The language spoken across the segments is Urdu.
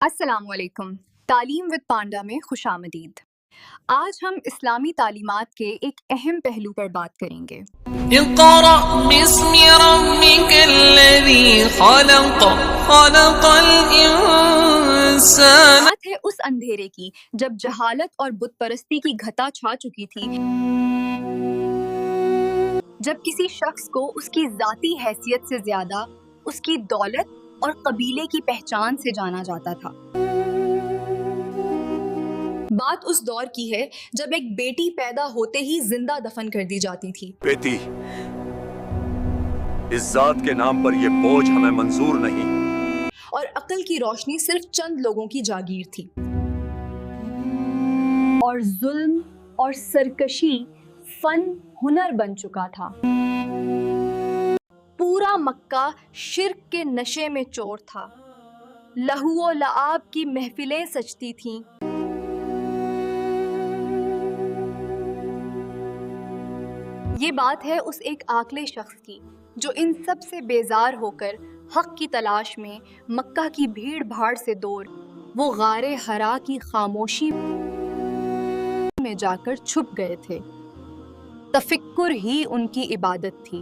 السلام علیکم، تعلیم ود پانڈا میں خوش آمدید۔ آج ہم اسلامی تعلیمات کے ایک اہم پہلو پر بات کریں گے۔ اقرأ باسم ربك الذي خلق خلق الإنسان۔ بات ہے اس اندھیرے کی جب جہالت اور بت پرستی کی گھٹا چھا چکی تھی، جب کسی شخص کو اس کی ذاتی حیثیت سے زیادہ اس کی دولت اور قبیلے کی پہچان سے جانا جاتا تھا۔ بات اس دور کی ہے جب ایک بیٹی پیدا ہوتے ہی زندہ دفن کر دی جاتی تھی۔ بیٹی، اس ذات کے نام پر یہ بوجھ ہمیں منظور نہیں۔ اور عقل کی روشنی صرف چند لوگوں کی جاگیر تھی، اور ظلم اور سرکشی فن ہنر بن چکا تھا۔ پورا مکہ شرک کے نشے میں چور تھا، لہو و لعاب کی محفلیں سجتی تھیں۔ یہ بات ہے اس ایک عاقل شخص کی جو ان سب سے بیزار ہو کر حق کی تلاش میں مکہ کی بھیڑ بھاڑ سے دور وہ غار حرا کی خاموشی میں جا کر چھپ گئے تھے۔ تفکر ہی ان کی عبادت تھی۔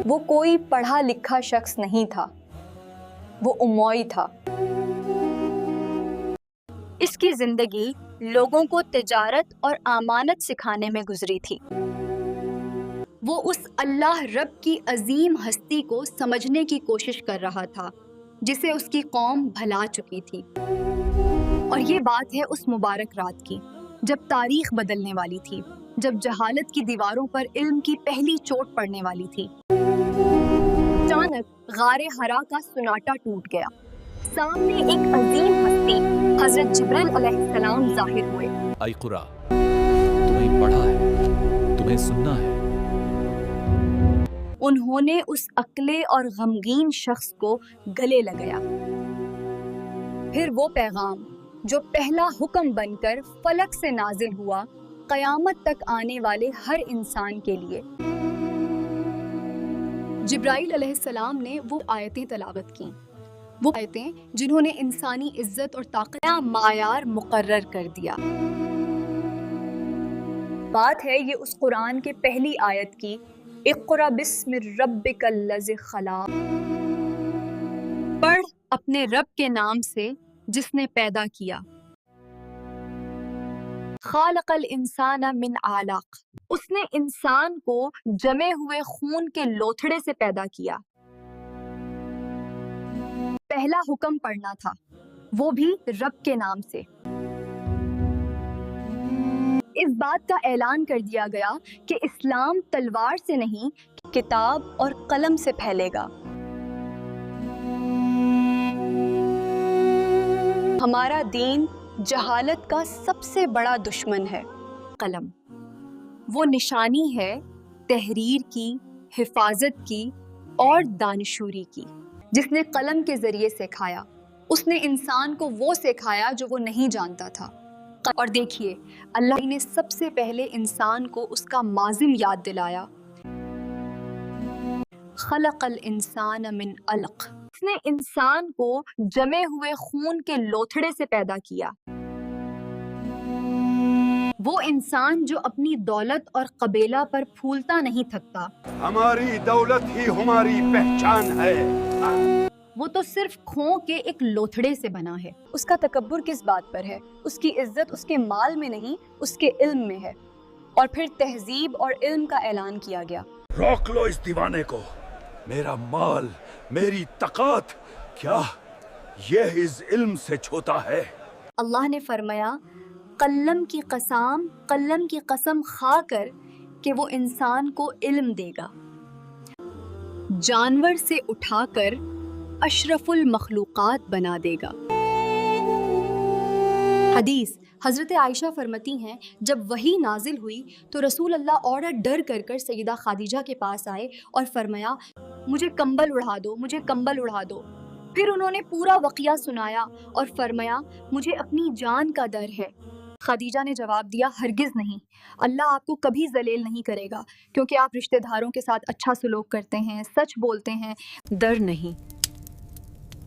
وہ کوئی پڑھا لکھا شخص نہیں تھا، وہ اموئی تھا۔ اس کی زندگی لوگوں کو تجارت اور امانت سکھانے میں گزری تھی۔ وہ اس اللہ رب کی عظیم ہستی کو سمجھنے کی کوشش کر رہا تھا جسے اس کی قوم بھلا چکی تھی۔ اور یہ بات ہے اس مبارک رات کی جب تاریخ بدلنے والی تھی، جب جہالت کی دیواروں پر علم کی پہلی چوٹ پڑنے والی تھی۔ اچانک غار حرا کا سناٹا ٹوٹ گیا۔ سامنے ایک عظیم ہستی حضرت جبرائیل علیہ السلام ظاہر ہوئے۔ اے قرا، تمہیں پڑھا ہے، تمہیں سننا ہے۔ انہوں نے اس اکلے اور غمگین شخص کو گلے لگایا۔ پھر وہ پیغام جو پہلا حکم بن کر فلک سے نازل ہوا قیامت تک آنے والے ہر انسان کے لیے۔ جبرائیل علیہ السلام نے وہ آیتیں تلاوت کیں، وہ آیتیں جنہوں نے انسانی عزت اور طاقت کا معیار مقرر کر دیا۔ بات ہے یہ اس قرآن کے پہلی آیت کی، اقرأ باسم ربک الذی خلق، پڑھ اپنے رب کے نام سے جس نے پیدا کیا۔ خالق الانسان من علق، اس نے انسان کو جمے ہوئے خون کے لوتھڑے سے پیدا کیا۔ پہلا حکم پڑھنا تھا، وہ بھی رب کے نام سے۔ اس بات کا اعلان کر دیا گیا کہ اسلام تلوار سے نہیں، کتاب اور قلم سے پھیلے گا۔ ہمارا دین جہالت کا سب سے بڑا دشمن ہے۔ قلم وہ نشانی ہے تحریر کی، حفاظت کی اور دانشوری کی۔ جس نے قلم کے ذریعے سکھایا، اس نے انسان کو وہ سکھایا جو وہ نہیں جانتا تھا۔ اور دیکھیے، اللہ نے سب سے پہلے انسان کو اس کا ماضم یاد دلایا۔ خلق الانسان من علق، اس نے انسان کو جمے ہوئے خون کے لوتھڑے سے پیدا کیا۔ وہ انسان جو اپنی دولت اور قبیلہ پر پھولتا نہیں تھکتا۔ ہماری دولت ہی ہماری پہچان ہے۔ وہ تو صرف کھوں کے ایک لوتھڑے سے بنا ہے۔ اس کا تکبر کس بات پر ہے؟ اس کی عزت اس کے مال میں نہیں، اس کے علم میں ہے۔ اور پھر تہذیب اور علم کا اعلان کیا گیا۔ روک لو اس دیوانے کو، میرا مال، میری طاقت، کیا یہ اس علم سے چھوتا ہے؟ اللہ نے فرمایا، قلم کی قسم کھا کر کہ وہ انسان کو علم دے گا، جانور سے اٹھا کر اشرف المخلوقات بنا دے گا۔ حدیث حضرت عائشہ فرماتی ہیں، جب وحی نازل ہوئی تو رسول اللہ اور ڈر کر سیدہ خدیجہ کے پاس آئے اور فرمایا، مجھے کمبل اڑا دو، مجھے کمبل اڑا دو۔ پھر انہوں نے پورا واقعہ سنایا اور فرمایا، مجھے اپنی جان کا ڈر ہے۔ خدیجہ نے جواب دیا، ہرگز نہیں، اللہ آپ کو کبھی ذلیل نہیں کرے گا، کیونکہ آپ رشتہ داروں کے ساتھ اچھا سلوک کرتے ہیں، سچ بولتے ہیں۔ ڈر نہیں،